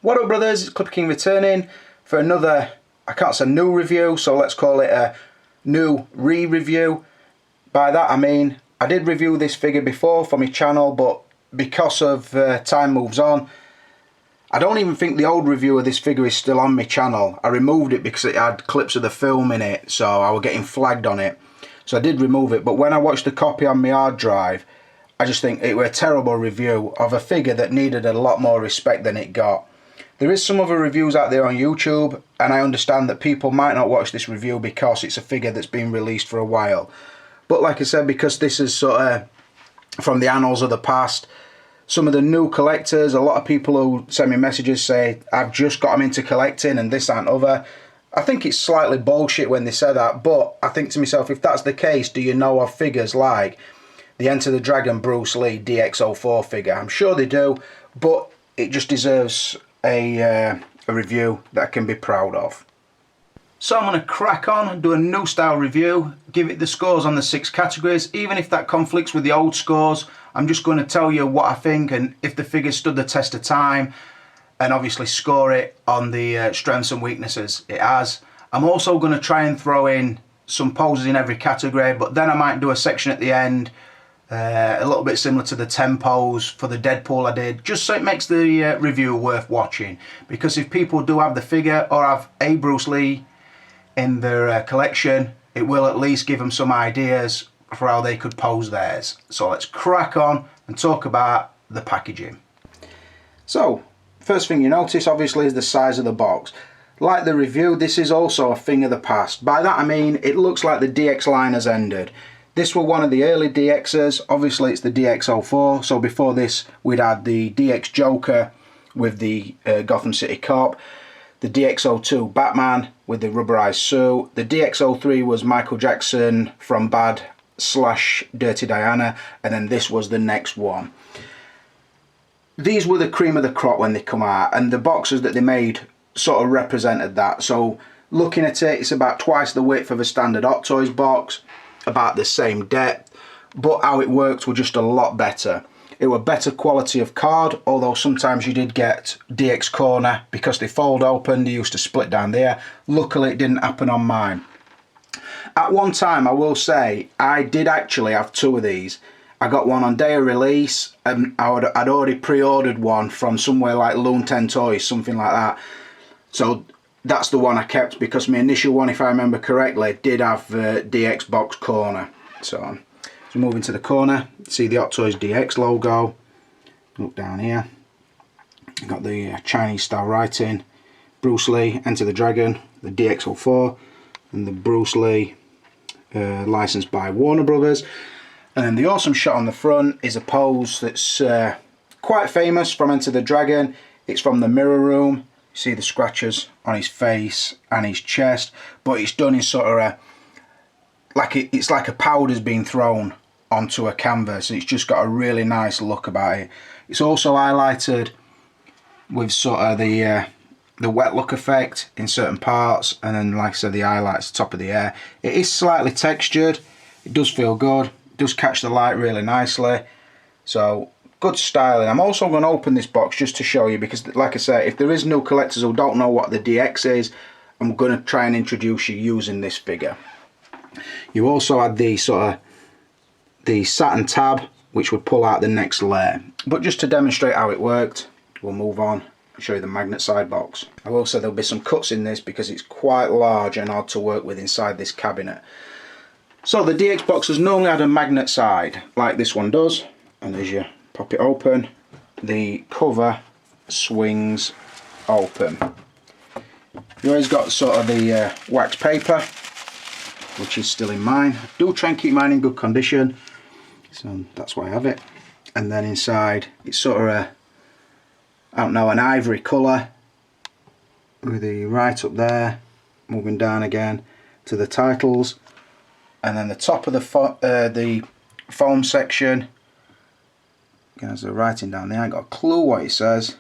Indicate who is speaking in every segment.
Speaker 1: What up brothers, it's Clipper King returning for another, I can't say new review, so let's call it a new re-review. By that I mean, I did review this figure before for my channel, but because of time moves on, I don't even think the old review of this figure is still on my channel. I removed it because it had clips of the film in it, so I was getting flagged on it. So I did remove it, but when I watched the copy on my hard drive, I just think it was a terrible review of a figure that needed a lot more respect than it got. There is some other reviews out there on YouTube, and I understand that people might not watch this review because it's a figure that's been released for a while. But like I said, because this is sort of from the annals of the past, some of the new collectors, a lot of people who send me messages say, I've just got them into collecting and this and other. I think it's slightly bullshit when they say that, but I think to myself, if that's the case, do you know of figures like the Enter the Dragon Bruce Lee DX04 figure? I'm sure they do, but it just deserves a review that I can be proud of. So I'm going to crack on and do a new style review, give it the scores on the 6 categories. Even if that conflicts with the old scores, I'm just going to tell you what I think and if the figure stood the test of time, and obviously score it on the strengths and weaknesses it has. I'm also going to try and throw in some poses in every category, but then I might do a section at the end, a little bit similar to the 10 pose for the Deadpool I did, just so it makes the review worth watching. Because if people do have the figure or have a Bruce Lee in their collection, it will at least give them some ideas for how they could pose theirs. So let's crack on and talk about the packaging. So first thing you notice obviously is the size of the box. Like the review, this is also a thing of the past. By that I mean it looks like the DX line has ended. This was one of the early DXs, obviously it's the DX04, so before this we'd had the DX Joker with the Gotham City Cop, the DX02 Batman with the rubberized suit, the DX03 was Michael Jackson from Bad / Dirty Diana, and then this was the next one. These were the cream of the crop when they come out, and the boxes that they made sort of represented that. So looking at it, it's about twice the width of a standard Hot Toys box, about the same depth, but how it worked was just a lot better. It was better quality of card, although sometimes you did get DX corner because they fold open, they used to split down there. Luckily it didn't happen on mine. At one time I will say I did actually have 2 of these. I got one on day of release and I'd already pre-ordered one from somewhere like Loon 10 Toys, something like that. So that's the one I kept because my initial one, if I remember correctly, did have DX box corner. So moving to the corner, see the Hot Toys DX logo. Look down here, got the Chinese style writing, Bruce Lee, Enter the Dragon, the DX04, and the Bruce Lee licensed by Warner Brothers. And then the awesome shot on the front is a pose that's quite famous from Enter the Dragon. It's from the mirror room. You see the scratches on his face and his chest, but it's done in sort of a, it's like a powder's been thrown onto a canvas. It's just got a really nice look about it. It's also highlighted with sort of the wet look effect in certain parts, and then like I said, the highlights top of the hair. It is slightly textured, it does feel good, it does catch the light really nicely, so good styling. I'm also going to open this box just to show you, because like I say, if there is new collectors who don't know what the DX is, I'm going to try and introduce you using this figure. You also had the sort of the satin tab which would pull out the next layer, but just to demonstrate how it worked, we'll move on and show you the magnet side box. I will say there'll be some cuts in this because it's quite large and hard to work with inside this cabinet. So the DX box has normally had a magnet side like this one does, and as you pop it open, the cover swings open. You always got sort of the wax paper, which is still in mine. I do try and keep mine in good condition, so that's why I have it. And then inside it's sort of a, I don't know, an ivory colour with the right up there, moving down again to the titles, and then the top of the foam section. Again, there's the writing down there. I ain't got a clue what it says,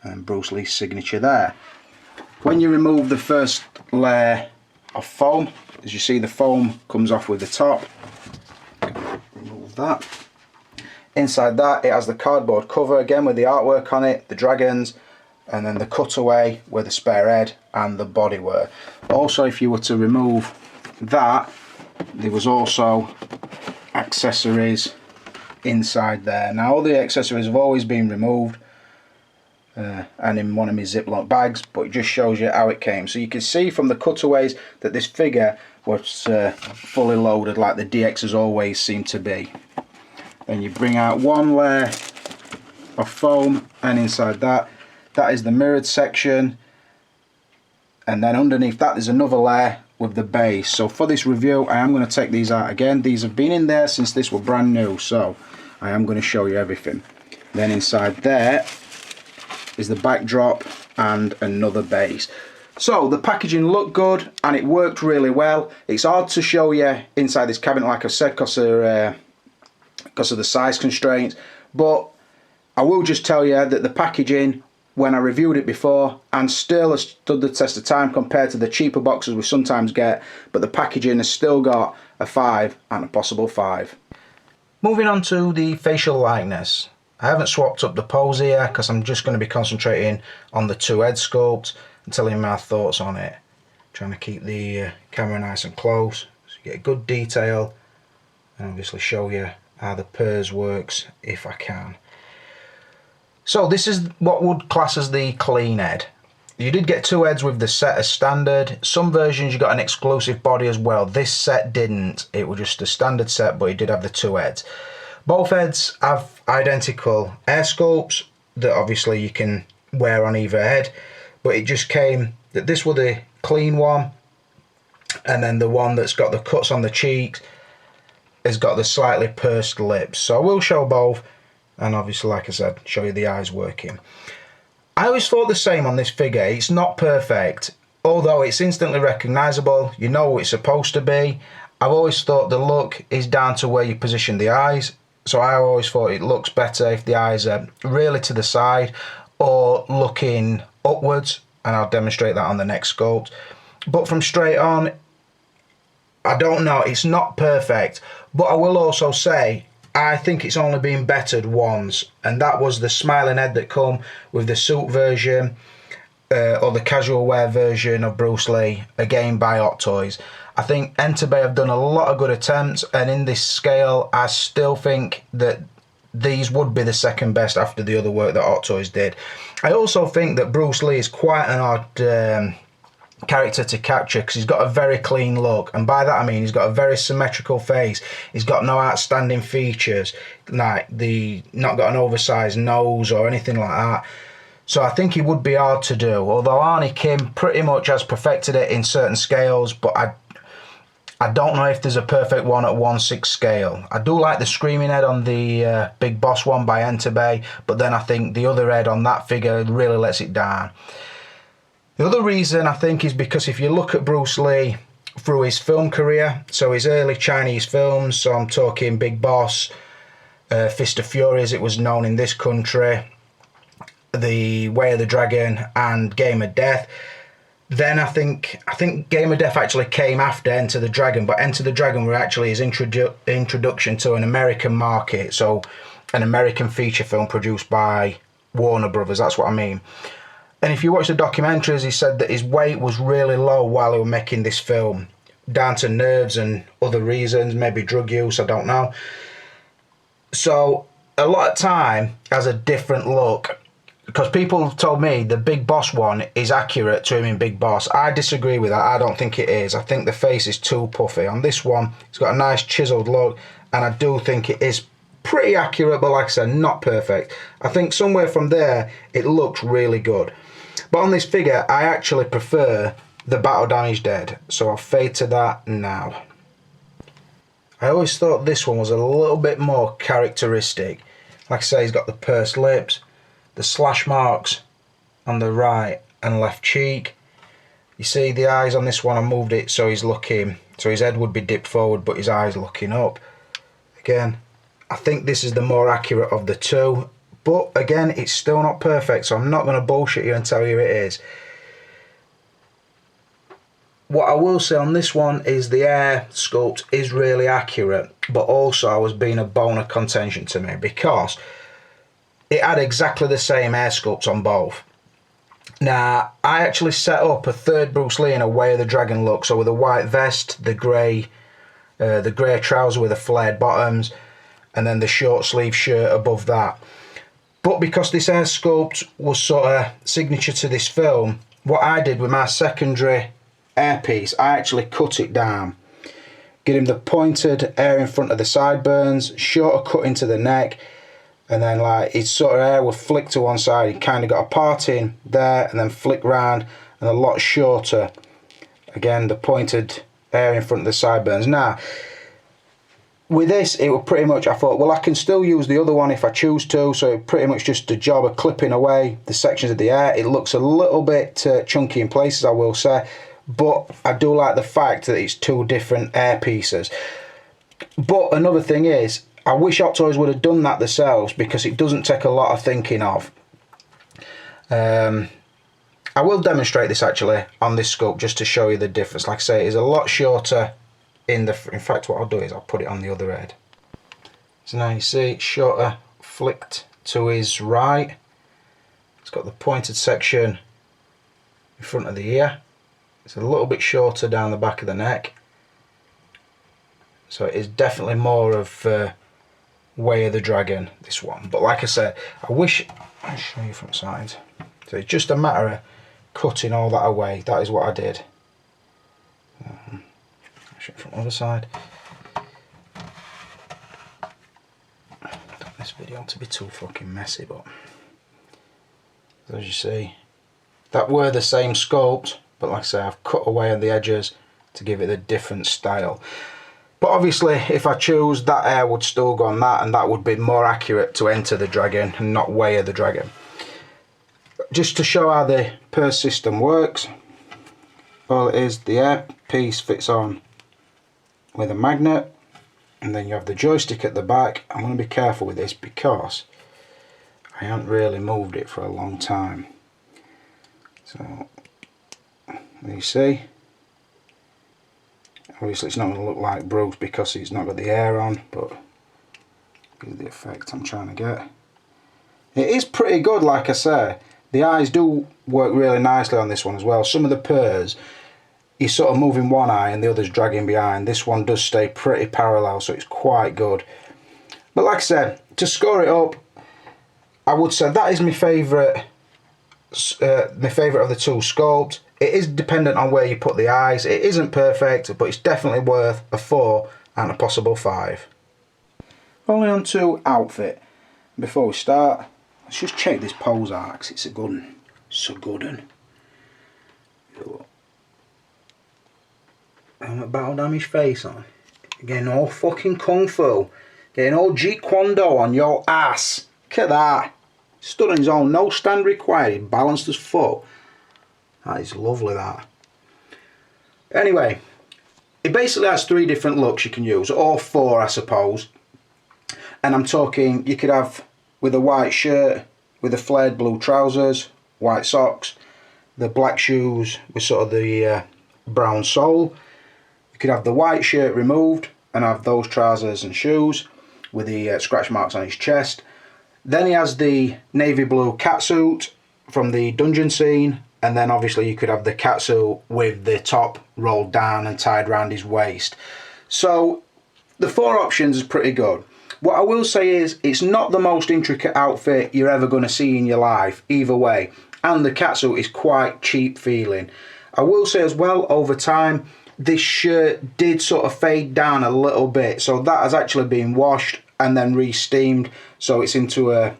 Speaker 1: and Bruce Lee's signature there. When you remove the first layer of foam, as you see, the foam comes off with the top. Remove that. Inside that, it has the cardboard cover again with the artwork on it, the dragons, and then the cutaway where the spare head and the body were. Also, if you were to remove that, there was also accessories inside there. Now all the accessories have always been removed and in one of my Ziploc bags, but it just shows you how it came. So you can see from the cutaways that this figure was fully loaded like the DXs always seem to be. Then you bring out one layer of foam, and inside that is the mirrored section, and then underneath that there's another layer with the base. So for this review I am going to take these out again. These have been in there since this were brand new, so I am going to show you everything. Then inside there is the backdrop and another base. So the packaging looked good and it worked really well. It's hard to show you inside this cabinet, like I said, because of the size constraints, but I will just tell you that the packaging, when I reviewed it before, and still has stood the test of time compared to the cheaper boxes we sometimes get, but the packaging has still got a 5 and a possible 5. Moving on to the facial likeness. I haven't swapped up the pose here because I'm just going to be concentrating on the two head sculpts and telling you my thoughts on it. Trying to keep the camera nice and close so you get good detail, and obviously show you how the pose works if I can. So this is what would class as the clean head. You did get two heads with the set as standard. Some versions you got an exclusive body as well. This set didn't. It was just a standard set, but it did have the two heads. Both heads have identical air sculpts that obviously you can wear on either head, but it just came that this was the clean one, and then the one that's got the cuts on the cheeks has got the slightly pursed lips. So I will show both, and obviously, like I said, show you the eyes working. I always thought the same on this figure. It's not perfect, although it's instantly recognisable. You know what it's supposed to be. I've always thought the look is down to where you position the eyes. So I always thought it looks better if the eyes are really to the side or looking upwards, and I'll demonstrate that on the next sculpt. But from straight on, I don't know. It's not perfect, but I will also say I think it's only been bettered once, and that was the smiling head that come with the suit version or the casual wear version of Bruce Lee, again by Hot Toys. I think Entebbe have done a lot of good attempts, and in this scale I still think that these would be the second best after the other work that Hot Toys did. I also think that Bruce Lee is quite an odd character to capture because he's got a very clean look, and by that I mean he's got a very symmetrical face. He's got no outstanding features, like not got an oversized nose or anything like that. So I think he would be hard to do, although Arnie Kim pretty much has perfected it in certain scales, but I don't know if there's a perfect one at 1/6 scale. I do like the screaming head on the Big Boss one by Entebbe, but then I think the other head on that figure really lets it down. The other reason I think is because if you look at Bruce Lee through his film career, so his early Chinese films, so I'm talking Big Boss, Fist of Fury as it was known in this country, The Way of the Dragon and Game of Death, then I think Game of Death actually came after Enter the Dragon, but Enter the Dragon were actually his introduction to an American market, so an American feature film produced by Warner Brothers, that's what I mean. And if you watch the documentaries, he said that his weight was really low while he was making this film, down to nerves and other reasons, maybe drug use, I don't know. So a lot of time has a different look, because people have told me the Big Boss one is accurate to him in Big Boss. I disagree with that. I don't think it is. I think the face is too puffy. On this one, it's got a nice chiseled look, and I do think it is pretty accurate, but like I said, not perfect. I think somewhere from there, it looks really good. But on this figure, I actually prefer the battle damaged head, so I'll fade to that now. I always thought this one was a little bit more characteristic. Like I say, he's got the pursed lips, the slash marks on the right and left cheek. You see the eyes on this one, I moved it so he's looking, so his head would be dipped forward but his eyes looking up. Again, I think this is the more accurate of the two. But again, it's still not perfect, so I'm not going to bullshit you and tell you it is. What I will say on this one is the air sculpt is really accurate, but also has been a bone of contention to me because it had exactly the same air sculpt on both. Now, I actually set up a third Bruce Lee in a Way of the Dragon look, so with a white vest, the grey trouser with the flared bottoms, and then the short sleeve shirt above that. But because this hair sculpt was sort of signature to this film, what I did with my secondary hairpiece, I actually cut it down. Get him the pointed hair in front of the sideburns, shorter cut into the neck, and then like his sort of hair would flick to one side. He kind of got a parting there and then flick round and a lot shorter. Again, the pointed hair in front of the sideburns. Now, with this, it was pretty much, I thought, well, I can still use the other one if I choose to, so it pretty much just a job of clipping away the sections of the hair. It looks a little bit chunky in places, I will say, but I do like the fact that it's two different hair pieces. But another thing is, I wish Hot Toys would have done that themselves, because it doesn't take a lot of thinking of. I will demonstrate this actually on this sculpt just to show you the difference. Like I say, it is a lot shorter in fact what I'll do is I'll put it on the other head. So now you see it's shorter, flicked to his right. It's got the pointed section in front of the ear. It's a little bit shorter down the back of the neck. So it is definitely more of Way of the Dragon, this one. But like I said, I wish I'll show you from the side. So it's just a matter of cutting all that away. That is what I did. I'll show you from the other side. I don't want this video to be too fucking messy, but as you see, that were the same sculpt, but like I say, I've cut away on the edges to give it a different style. But obviously, if I choose, that hair would still go on that, and that would be more accurate to Enter the Dragon and not Way of the Dragon. Just to show how the purse system works, all it is, the hair piece fits on with a magnet, and then you have the joystick at the back. I'm going to be careful with this because I haven't really moved it for a long time. So, you see, obviously it's not going to look like Bruce because it's not got the hair on, but here's the effect I'm trying to get. It is pretty good, like I say. The eyes do work really nicely on this one as well. Some of the purrs, he's sort of moving one eye and the other's dragging behind. This one does stay pretty parallel, so it's quite good. But like I said, to score it up, I would say that is my favourite of the two sculpts. It is dependent on where you put the eyes. It isn't perfect, but it's definitely worth a 4 and a possible 5. Only on to outfit. Before we start, let's just check this pose out, 'cause it's a good one. It's a good one. Helmet battle damage face on. Getting all fucking kung fu. Getting all Jeet Kune Do on your ass. Look at that. Stood on his own, no stand required. He balanced his foot. That is lovely, that. Anyway, it basically has 3 different looks you can use, or 4 I suppose. And I'm talking, you could have with a white shirt, with the flared blue trousers, white socks, the black shoes with sort of the brown sole. You could have the white shirt removed and have those trousers and shoes with the scratch marks on his chest. Then he has the navy blue catsuit from the dungeon scene, and then obviously you could have the catsuit with the top rolled down and tied around his waist. So the 4 options is pretty good. What I will say is, it's not the most intricate outfit you're ever going to see in your life, either way. And the catsuit is quite cheap feeling. I will say as well, over time, this shirt did sort of fade down a little bit. So that has actually been washed and then re-steamed. So it's into a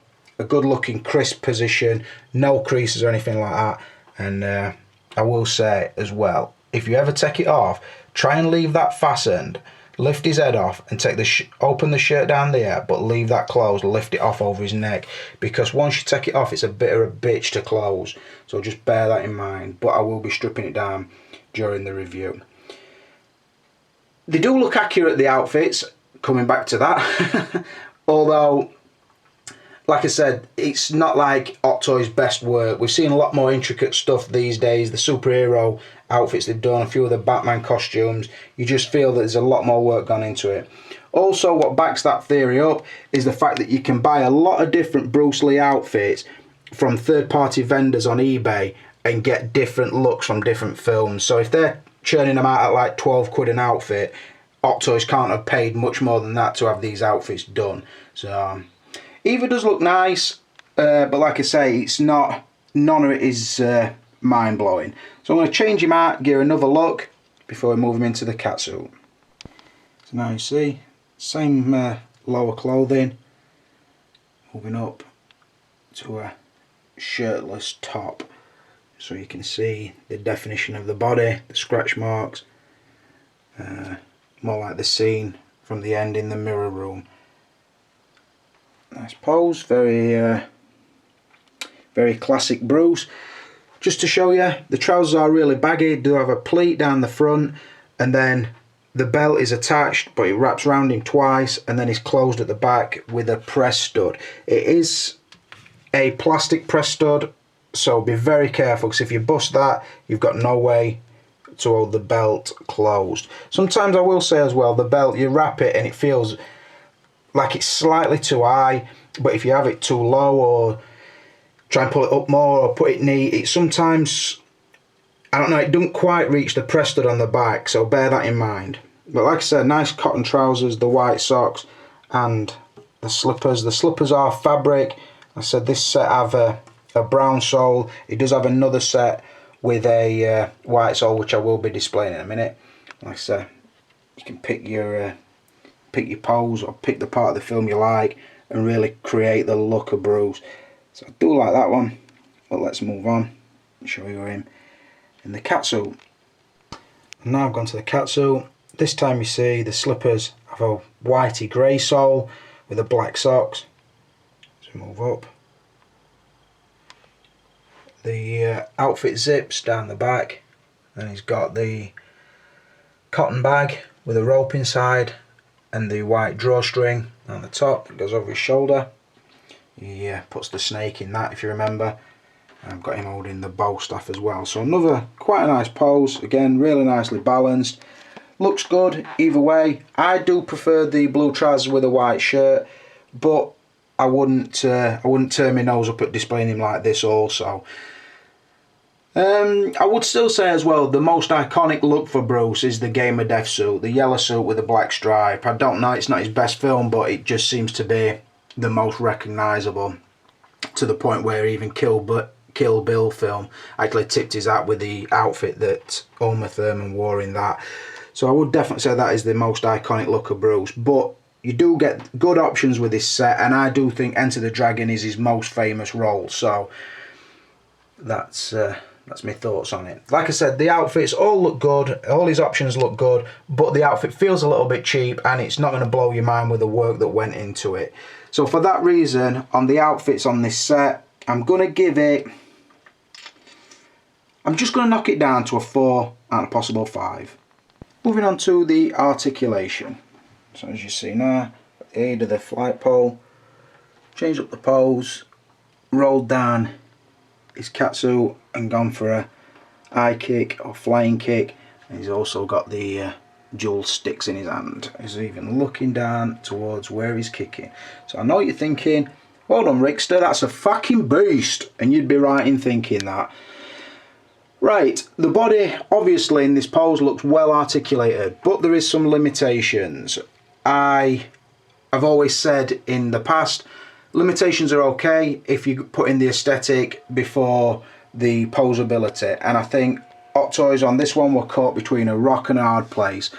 Speaker 1: good looking crisp position. No creases or anything like that. And I will say as well, if you ever take it off, try and leave that fastened. Lift his head off and take open the shirt down there, but leave that closed. Lift it off over his neck, because once you take it off, it's a bit of a bitch to close. So just bear that in mind. But I will be stripping it down during the review. They do look accurate, the outfits, coming back to that. Although, like I said, it's not like Hot Toys' best work. We've seen a lot more intricate stuff these days. The superhero outfits they've done, a few of the Batman costumes, you just feel that there's a lot more work gone into it. Also, what backs that theory up is the fact that you can buy a lot of different Bruce Lee outfits from third-party vendors on eBay, and get different looks from different films. So if they're churning them out at like 12 quid an outfit, Hot Toys can't have paid much more than that to have these outfits done. So either does look nice, but like I say, it's not, none of it is mind-blowing. So I'm going to change him out, give another look before we move him into the catsuit. So now you see, same lower clothing, moving up to a shirtless top, so you can see the definition of the body, the scratch marks, more like the scene from the end in the mirror room. Nice pose, very classic Bruce. Just to show you, the trousers are really baggy, do have a pleat down the front, and then the belt is attached, but it wraps around him twice, and then it's closed at the back with a press stud. It is a plastic press stud, so be very careful, because if you bust that, you've got no way to hold the belt closed. Sometimes I will say as well, the belt, you wrap it and it feels like it's slightly too high, but if you have it too low or try and pull it up more or put it neat, it sometimes, I don't know, it doesn't quite reach the press stud on the back, so bear that in mind. But like I said, nice cotton trousers, the white socks and the slippers. The slippers are fabric. I said this set have a brown sole. It does have another set with a white sole, which I will be displaying in a minute. Like I said, you can pick your pose or pick the part of the film you like and really create the look of Bruce. So I do like that one, but let's move on and show you him in the catsuit. Now I've gone to the catsuit. This time you see the slippers have a whitey grey sole with the black socks. Let's move up. The outfit zips down the back, and he's got the cotton bag with a rope inside and the white drawstring on the top. It goes over his shoulder. He puts the snake in that, if you remember. I've got him holding the bow staff as well. So another quite a nice pose. Again, really nicely balanced. Looks good either way. I do prefer the blue trousers with a white shirt, but I wouldn't turn my nose up at displaying him like this also. I would still say as well, the most iconic look for Bruce is the Game of Death suit, the yellow suit with a black stripe. I don't know, it's not his best film, but it just seems to be the most recognisable, to the point where even Kill Bill film actually tipped his hat with the outfit that Uma Thurman wore in that. So I would definitely say that is the most iconic look of Bruce, but you do get good options with this set, and I do think Enter the Dragon is his most famous role, so that's my thoughts on it. Like I said, the outfits all look good, all his options look good, but the outfit feels a little bit cheap, and it's not going to blow your mind with the work that went into it. So for that reason, on the outfits on this set, I'm going to give it, I'm just going to knock it down to a 4 out of possible 5. Moving on to the articulation. So as you see now, the aid of the flight pole, changed up the pose, rolled down his catsuit and gone for a high kick or flying kick, and he's also got the dual sticks in his hand. He's even looking down towards where he's kicking. So I know you're thinking, well done Rickster, that's a fucking beast, and you'd be right in thinking that. Right, the body obviously in this pose looks well articulated, but there is some limitations. I've always said in the past, limitations are okay if you put in the aesthetic before the posability, and I think Hot Toys on this one were caught between a rock and a hard place.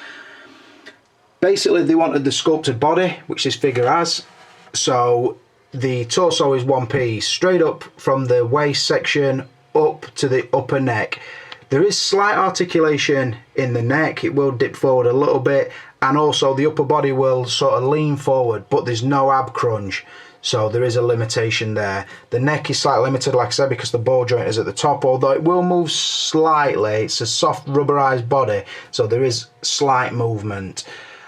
Speaker 1: Basically they wanted the sculpted body, which this figure has, so the torso is one piece, straight up from the waist section up to the upper neck. There is slight articulation in the neck, it will dip forward a little bit, and also the upper body will sort of lean forward, but there's no ab crunch, so there is a limitation there. The neck is slightly limited, like I said, because the ball joint is at the top, although it will move slightly. It's a soft rubberized body, so there is slight movement.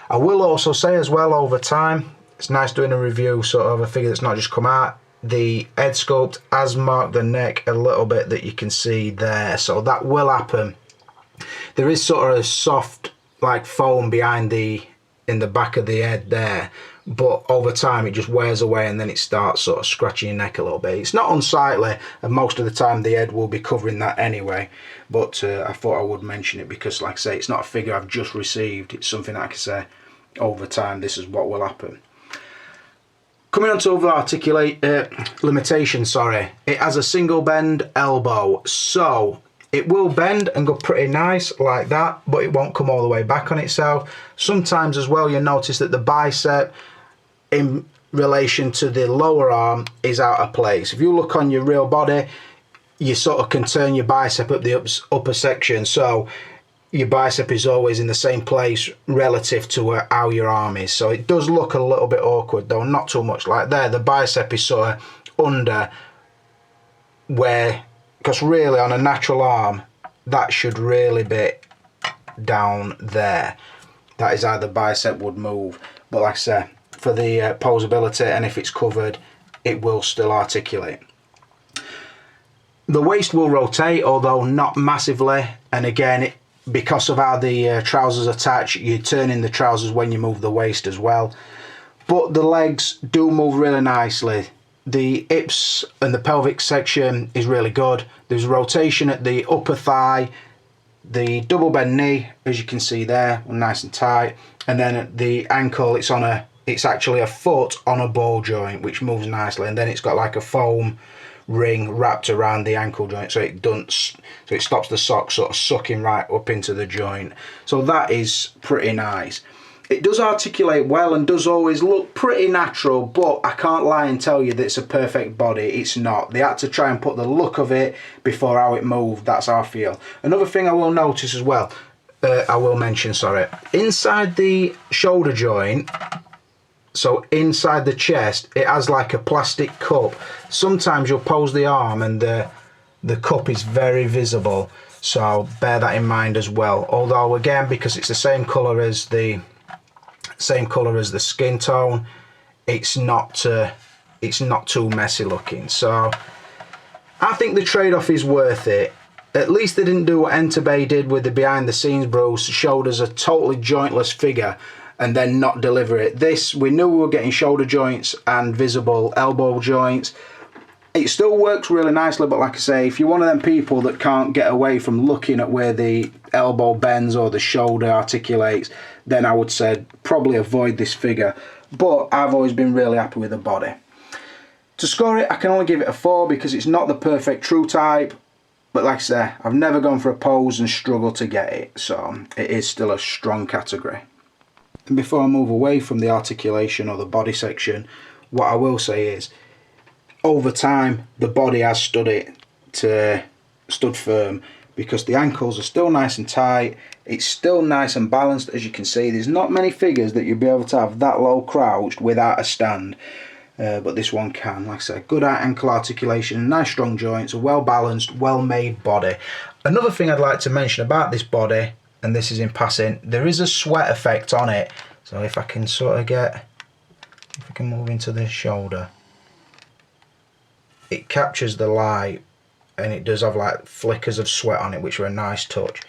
Speaker 1: I will also say as well, over time, it's nice doing a review sort of a figure that's not just come out. The head sculpt has marked the neck a little bit that you can see there, so that will happen. There is sort of a soft like foam behind in the back of the head there, but over time it just wears away and then it starts sort of scratching your neck a little bit. It's not unsightly, and most of the time the head will be covering that anyway, but I thought I would mention it because, like I say, it's not a figure I've just received. It's something that I can say over time this is what will happen. Coming on to other limitations, it has a single bend elbow, so it will bend and go pretty nice like that, but it won't come all the way back on itself. Sometimes as well you'll notice that the bicep in relation to the lower arm is out of place. If you look on your real body, you sort of can turn your bicep up the upper section, so your bicep is always in the same place relative to how your arm is. So it does look a little bit awkward though, not too much. Like there, the bicep is sort of under where, because really on a natural arm that should really be down there. That is how the bicep would move, but like I say, for the posability and if it's covered, it will still articulate. The waist will rotate, although not massively, and again, because of how the trousers attach, you're turning the trousers when you move the waist as well. But the legs do move really nicely. The hips and the pelvic section is really good. There's rotation at the upper thigh, the double bend knee, as you can see there, nice and tight, and then at the ankle it's actually a foot on a ball joint, which moves nicely, and then it's got like a foam ring wrapped around the ankle joint, so it stops the sock sort of sucking right up into the joint. So that is pretty nice. It does articulate well and does always look pretty natural, but I can't lie and tell you that it's a perfect body. It's not. They had to try and put the look of it before how it moved. That's how I feel. Another thing I will notice as well, inside the shoulder joint, so inside the chest, it has like a plastic cup. Sometimes you'll pose the arm and the cup is very visible, so bear that in mind as well. Although again, because it's the same colour as the skin tone, it's not too messy looking. So I think the trade-off is worth it. At least they didn't do what Entebbe did with the behind the scenes Bruce, showed us a totally jointless figure and then not deliver it. This, we knew we were getting shoulder joints and visible elbow joints. It still works really nicely, but like I say, if you're one of them people that can't get away from looking at where the elbow bends or the shoulder articulates, then I would say probably avoid this figure. But I've always been really happy with the body. To score it, I can only give it a 4 because it's not the perfect true type. But like I say, I've never gone for a pose and struggled to get it, so it is still a strong category. And before I move away from the articulation or the body section, what I will say is, over time, the body has stood firm, because the ankles are still nice and tight. It's still nice and balanced, as you can see. There's not many figures that you'll be able to have that low crouched without a stand, but this one can. Like I said, good ankle articulation, nice strong joints, a well balanced, well made body. Another thing I'd like to mention about this body, and this is in passing, there is a sweat effect on it. So if I can move into the shoulder, it captures the light and it does have like flickers of sweat on it, which are a nice touch.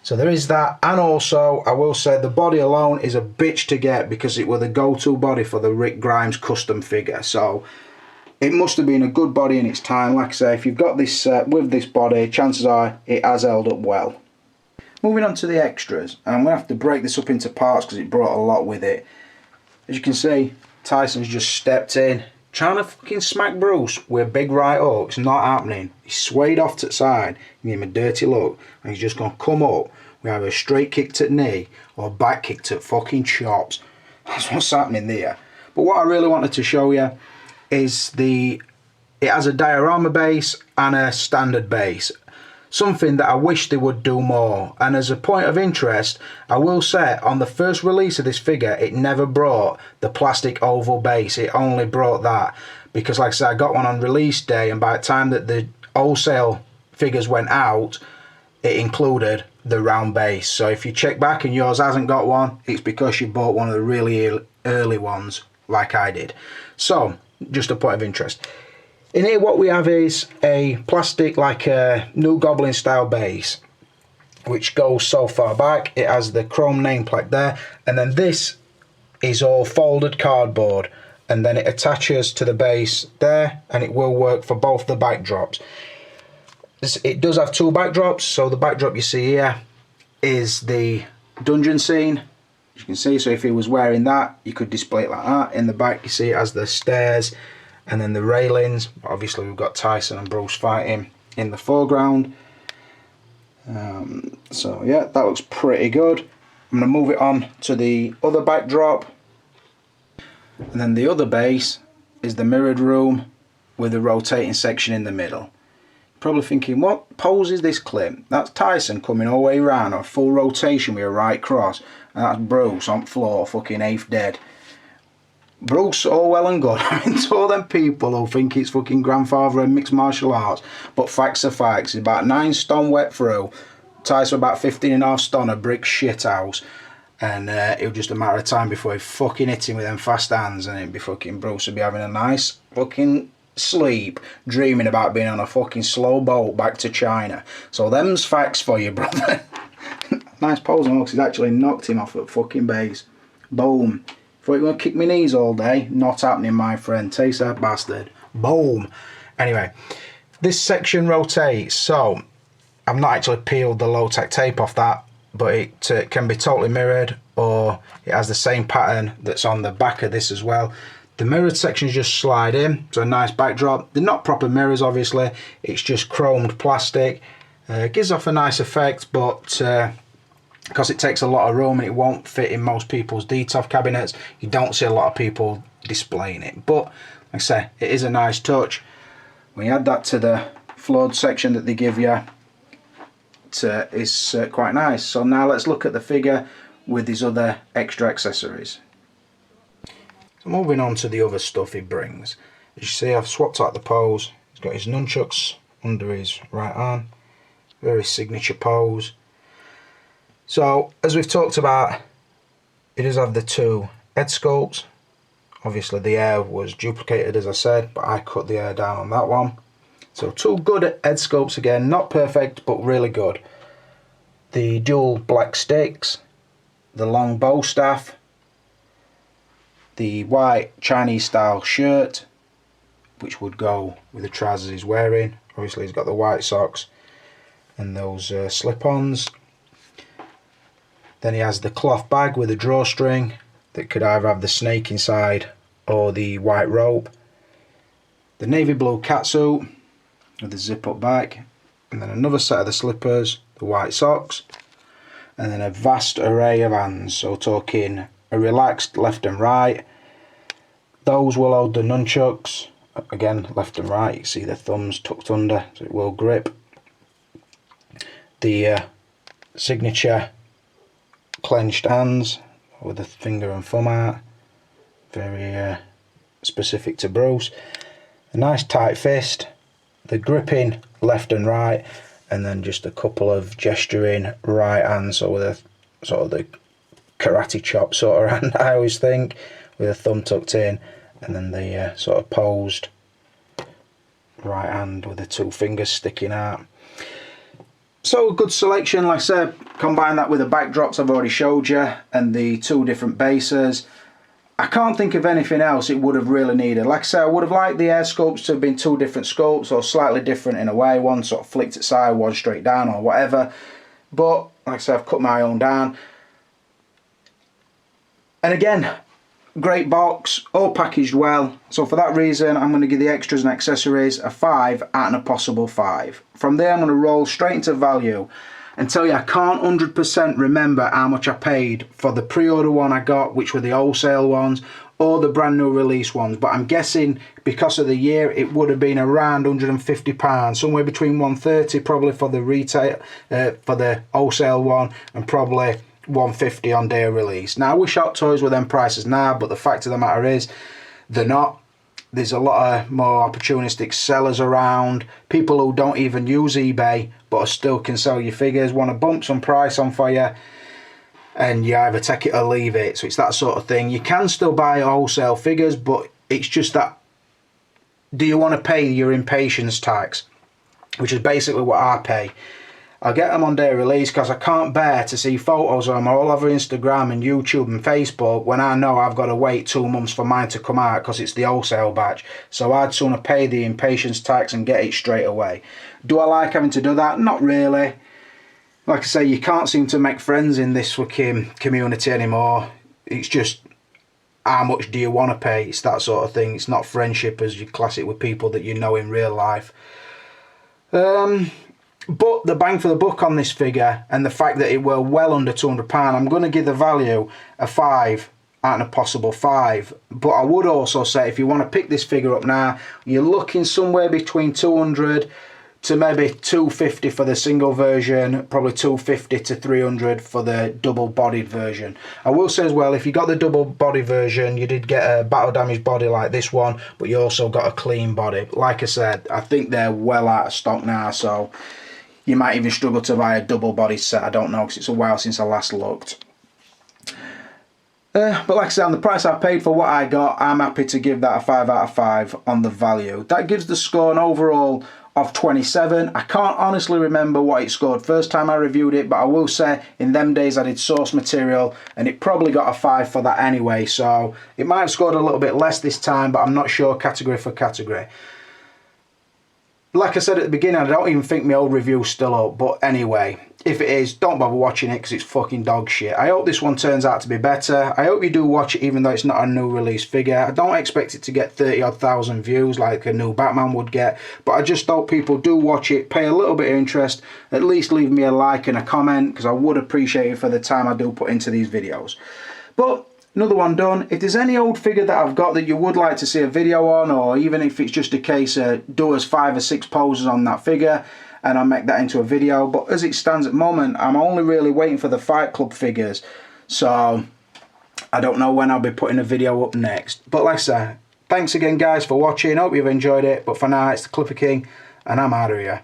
Speaker 1: So there is that. And also I will say the body alone is a bitch to get, because it was the go-to body for the Rick Grimes custom figure, so it must have been a good body in its time. Like I say, if you've got this set with this body, chances are it has held up well. Moving on to the extras, and I'm going to have to break this up into parts because it brought a lot with it. As you can see, Tyson's just stepped in, trying to fucking smack Bruce with a big right hook. It's not happening. He swayed off to the side, gave him a dirty look, and he's just going to come up with either a straight kick to the knee or a back kick to fucking chops. That's what's happening there. But what I really wanted to show you is it has a diorama base and a standard base. Something that I wish they would do more. And as a point of interest, I will say on the first release of this figure, it never brought the plastic oval base. It only brought that because, like I said, I got one on release day, and by the time that the wholesale figures went out, it included the round base. So if you check back and yours hasn't got one, it's because you bought one of the really early ones like I did. So just a point of interest. In here what we have is a plastic, like a New Goblin style base, which goes so far back. It has the chrome nameplate there, and then this is all folded cardboard, and then it attaches to the base there, and it will work for both the backdrops. It does have two backdrops, so the backdrop you see here is the dungeon scene, as you can see. So if he was wearing that, you could display it like that. In the back you see it has the stairs and then the railings. Obviously we've got Tyson and Bruce fighting in the foreground. So yeah, that looks pretty good. I'm going to move it on to the other backdrop. And then the other base is the mirrored room with the rotating section in the middle. Probably thinking, what pose is this clip? That's Tyson coming all the way around on full rotation with a right cross, and that's Bruce on floor fucking eighth dead. Bruce, all well and good. I mean, to all them people who think it's fucking grandfather and mixed martial arts, but facts are facts. He's about 9 stone wet through. Tyson about 15.5 stone, a brick shit house. And it was just a matter of time before he fucking hit him with them fast hands, and it'd be fucking Bruce would be having a nice fucking sleep, dreaming about being on a fucking slow boat back to China. So them's facts for you, brother. Nice pose, because he's actually knocked him off at fucking base. Boom. Thought you were going to kick my knees all day? Not happening, my friend. Taste that bastard. Boom. Anyway, this section rotates, so I've not actually peeled the low-tech tape off that, but it can be totally mirrored, or it has the same pattern that's on the back of this as well. The mirrored sections just slide in, so a nice backdrop. They're not proper mirrors, obviously. It's just chromed plastic. It gives off a nice effect, but because it takes a lot of room and it won't fit in most people's DTOF cabinets, you don't see a lot of people displaying it. But like I say, it is a nice touch. When you add that to the floored section that they give you, it's quite nice. So now let's look at the figure with these other extra accessories. So moving on to the other stuff he brings. As you see, I've swapped out the pose. He's got his nunchucks under his right arm. Very signature pose. So, as we've talked about, it does have the two head sculpts. Obviously the hair was duplicated, as I said, but I cut the hair down on that one. So two good head sculpts again, not perfect, but really good. The dual black sticks, the long bow staff, the white Chinese style shirt, which would go with the trousers he's wearing. Obviously he's got the white socks and those slip-ons. Then he has the cloth bag with a drawstring that could either have the snake inside or the white rope. The navy blue catsuit with the zip up back, and then another set of the slippers, the white socks, and then a vast array of hands. So talking a relaxed left and right. Those will hold the nunchucks, again left and right. You see the thumbs tucked under so it will grip. The signature clenched hands with the finger and thumb out, very specific to Bruce. A nice tight fist, the gripping left and right, and then just a couple of gesturing right hands, so with a sort of the karate chop sort of hand, I always think, with a thumb tucked in, and then the sort of posed right hand with the two fingers sticking out. So a good selection, like I said. Combine that with the backdrops I've already showed you and the two different bases. I can't think of anything else it would have really needed. Like I said, I would have liked the air sculpts to have been two different sculpts, or slightly different in a way. One sort of flicked at side, one straight down, or whatever. But like I said, I've cut my own down. And again, great box, all packaged well. So for that reason, I'm going to give the extras and accessories a 5 out of a possible 5. From there, I'm going to roll straight into value and tell you I can't 100% remember how much I paid for the pre-order one I got, which were the wholesale ones, or the brand new release ones. But I'm guessing because of the year, it would have been around £150, somewhere between 130 probably for the retail, for the wholesale one, and probably 150 on day of release. Now I wish Hot Toys were them prices now, but the fact of the matter is they're not. There's a lot of more opportunistic sellers around, people who don't even use eBay but still can sell you figures, want to bump some price on for you, and you either take it or leave it. So it's that sort of thing. You can still buy wholesale figures, but it's just that, do you want to pay your impatience tax, which is basically what I pay. I'll get them on day release, because I can't bear to see photos of them all over Instagram and YouTube and Facebook when I know I've got to wait 2 months for mine to come out because it's the wholesale batch. So I'd sooner pay the impatience tax and get it straight away. Do I like having to do that? Not really. Like I say, you can't seem to make friends in this fucking community anymore. It's just, how much do you want to pay? It's that sort of thing. It's not friendship as you class it with people that you know in real life. But the bang for the buck on this figure, and the fact that it were well under £200, I'm going to give the value a 5 out of a possible 5. But I would also say, if you want to pick this figure up now, you're looking somewhere between 200 to maybe 250 for the single version, probably 250 to 300 for the double bodied version. I will say as well, if you got the double body version, you did get a battle damaged body like this one, but you also got a clean body. Like I said, I think they're well out of stock now, so you might even struggle to buy a double body set. I don't know, because it's a while since I last looked. But like I said, on the price I paid for what I got, I'm happy to give that a 5 out of 5 on the value. That gives the score an overall of 27. I can't honestly remember what it scored first time I reviewed it, but I will say in them days I did source material and it probably got a 5 for that anyway, so it might have scored a little bit less this time, but I'm not sure category for category. Like I said at the beginning, I don't even think my old review's still up, but anyway, if it is, don't bother watching it because it's fucking dog shit. I hope this one turns out to be better. I hope you do watch it even though it's not a new release figure. I don't expect it to get 30,000 views like a new Batman would get, but I just hope people do watch it, pay a little bit of interest, at least leave me a like and a comment, because I would appreciate it for the time I do put into these videos. But another one done. If there's any old figure that I've got that you would like to see a video on, or even if it's just a case of do us 5 or 6 poses on that figure and I'll make that into a video. But as it stands at the moment, I'm only really waiting for the Fight Club figures, so I don't know when I'll be putting a video up next. But like I said, thanks again guys for watching. Hope you've enjoyed it, but for now it's the Clipper King and I'm out of here.